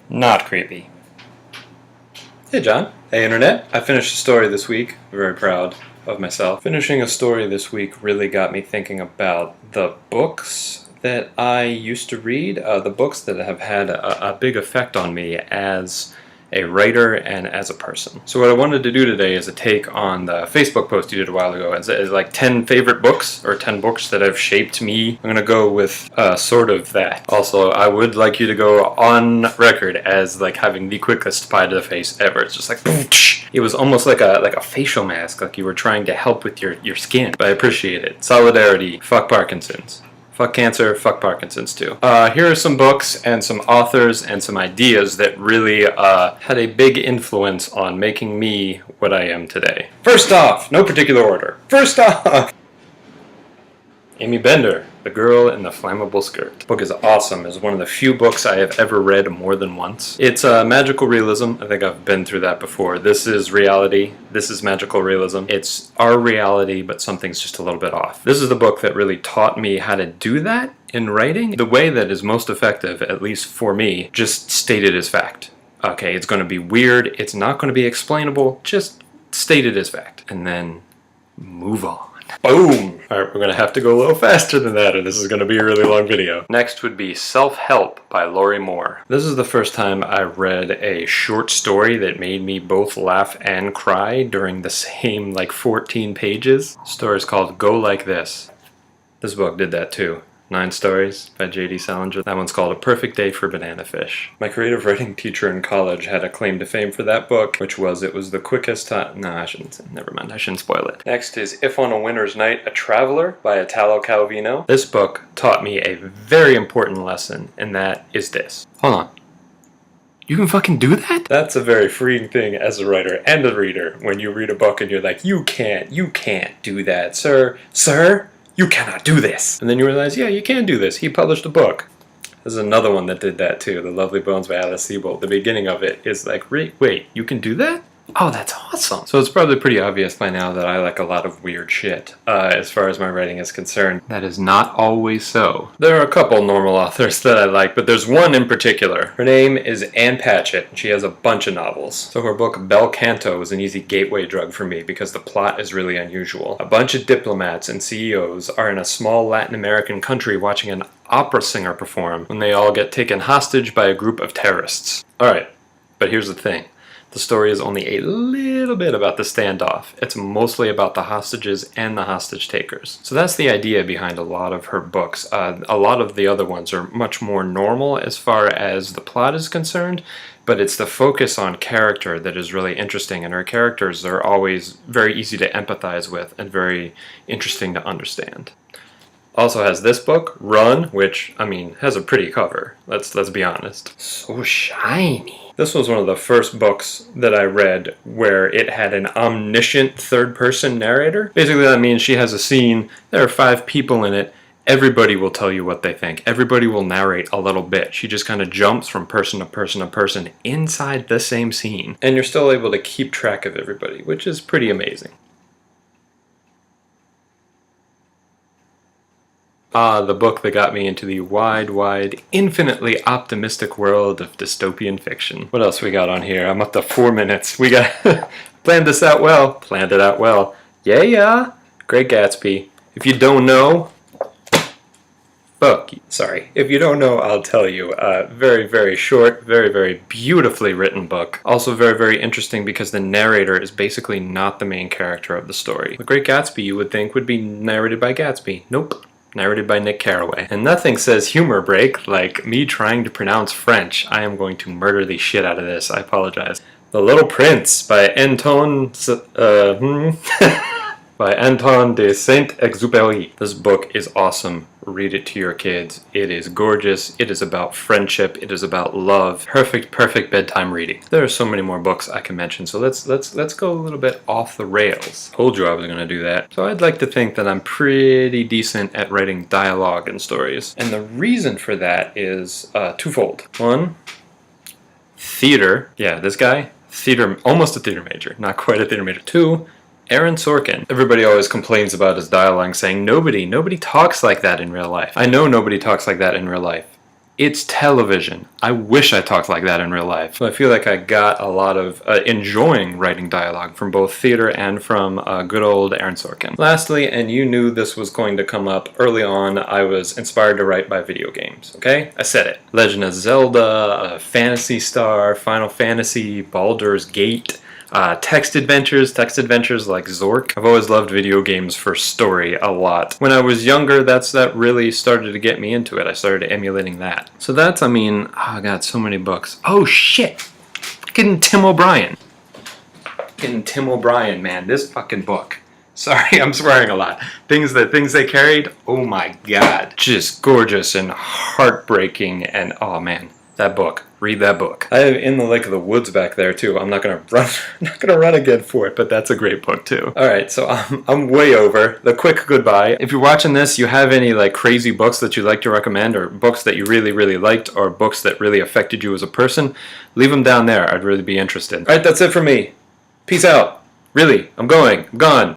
Not creepy. Hey John. Hey Internet. I finished a story this week. I'm very proud of myself. Finishing a story this week really got me thinking about the books that I used to read, the books that have had a big effect on me as a writer and as a person. So what I wanted to do today is a take on the Facebook post you did a while ago. It's like 10 favorite books, or 10 books that have shaped me. I'm going to go with sort of that. Also, I would like you to go on record as like having the quickest pie to the face ever. It's just like, it was almost like a facial mask, like you were trying to help with your skin. But I appreciate it. Solidarity. Fuck Parkinson's. Fuck cancer, fuck Parkinson's too. Here are some books and some authors and some ideas that really had a big influence on making me what I am today. First off, no particular order. First off, Amy Bender, The Girl in the Flammable Skirt. The book is awesome. It's one of the few books I have ever read more than once. It's magical realism. I think I've been through that before. This is reality. This is magical realism. It's our reality, but something's just a little bit off. This is the book that really taught me how to do that in writing. The way that is most effective, at least for me, just state it as fact. Okay, it's going to be weird. It's not going to be explainable. Just state it as fact. And then move on. Boom! Alright, we're going to have to go a little faster than that, or this is going to be a really long video. Next would be Self-Help by Lori Moore. This is the first time I read a short story that made me both laugh and cry during the same, like, 14 pages. The story is called Go Like This. This book did that too. 9 Stories by J.D. Salinger. That one's called A Perfect Day for Banana Fish. My creative writing teacher in college had a claim to fame for that book, which was it was the quickest time. No, I shouldn't. Never mind. I shouldn't spoil it. Next is If on a Winter's Night, A Traveler by Italo Calvino. This book taught me a very important lesson, and that is this. Hold on. You can fucking do that? That's a very freeing thing as a writer and a reader when you read a book and you're like, you can't do that, sir. Sir? You cannot do this. And then you realize, yeah, you can do this. He published a book. There's another one that did that too, The Lovely Bones by Alice Sebold. The beginning of it is like, wait, you can do that? Oh, that's awesome. So it's probably pretty obvious by now that I like a lot of weird shit, as far as my writing is concerned. That is not always so. There are a couple normal authors that I like, but there's one in particular. Her name is Ann Patchett, and she has a bunch of novels. So her book Bel Canto was an easy gateway drug for me because the plot is really unusual. A bunch of diplomats and CEOs are in a small Latin American country watching an opera singer perform when they all get taken hostage by a group of terrorists. Alright, but here's the thing. The story is only a little bit about the standoff. It's mostly about the hostages and the hostage takers. So that's the idea behind a lot of her books. A lot of the other ones are much more normal as far as the plot is concerned, but it's the focus on character that is really interesting, and her characters are always very easy to empathize with and very interesting to understand. Also has this book, Run, which, I mean, has a pretty cover. Let's be honest. So shiny. This was one of the first books that I read where it had an omniscient third-person narrator. Basically, that means she has a scene, there are 5 people in it, everybody will tell you what they think. Everybody will narrate a little bit. She just kind of jumps from person to person to person inside the same scene. And you're still able to keep track of everybody, which is pretty amazing. The book that got me into the wide, infinitely optimistic world of dystopian fiction. What else we got on here? I'm up to 4 minutes. We got planned this out well. Planned it out well. Yeah. Great Gatsby. If you don't know, sorry. If you don't know, I'll tell you. Very short, very beautifully written book. Also very interesting because the narrator is basically not the main character of the story. The Great Gatsby, you would think, would be narrated by Gatsby. Nope. Narrated by Nick Carraway. And nothing says humor break like me trying to pronounce French. I am going to murder the shit out of this. I apologize. The Little Prince by Anton by Anton de Saint-Exupéry. This book is awesome. Read it to your kids. It is gorgeous. It is about friendship. It is about love. Perfect bedtime reading. There are so many more books I can mention, so let's go a little bit off the rails. Told you I was going to do that. So I'd like to think that I'm pretty decent at writing dialogue and stories. And the reason for that is twofold. One, theater. Yeah, this guy, theater, almost a theater major, not quite a theater major. Two, Aaron Sorkin. Everybody always complains about his dialogue, saying nobody talks like that in real life. I know nobody talks like that in real life. It's television. I wish I talked like that in real life. So I feel like I got a lot of enjoying writing dialogue from both theater and from good old Aaron Sorkin. Lastly, and you knew this was going to come up early on, I was inspired to write by video games, okay? I said it. Legend of Zelda, Phantasy Star, Final Fantasy, Baldur's Gate, text adventures like Zork. I've always loved video games for story a lot. When I was younger, that really started to get me into it. I started emulating that. So that's, I got so many books. Oh shit! Getting Tim O'Brien. Man, this fucking book. Sorry, I'm swearing a lot. Things they carried, oh my god. Just gorgeous and heartbreaking, and oh man. That book. Read that book. I have In the Lake of the Woods back there too. I'm not gonna run again for it, but that's a great book too. Alright, so I'm way over. The quick goodbye. If you're watching this, you have any like crazy books that you'd like to recommend, or books that you really, really liked, or books that really affected you as a person, leave them down there. I'd really be interested. Alright, that's it for me. Peace out. Really, I'm gone.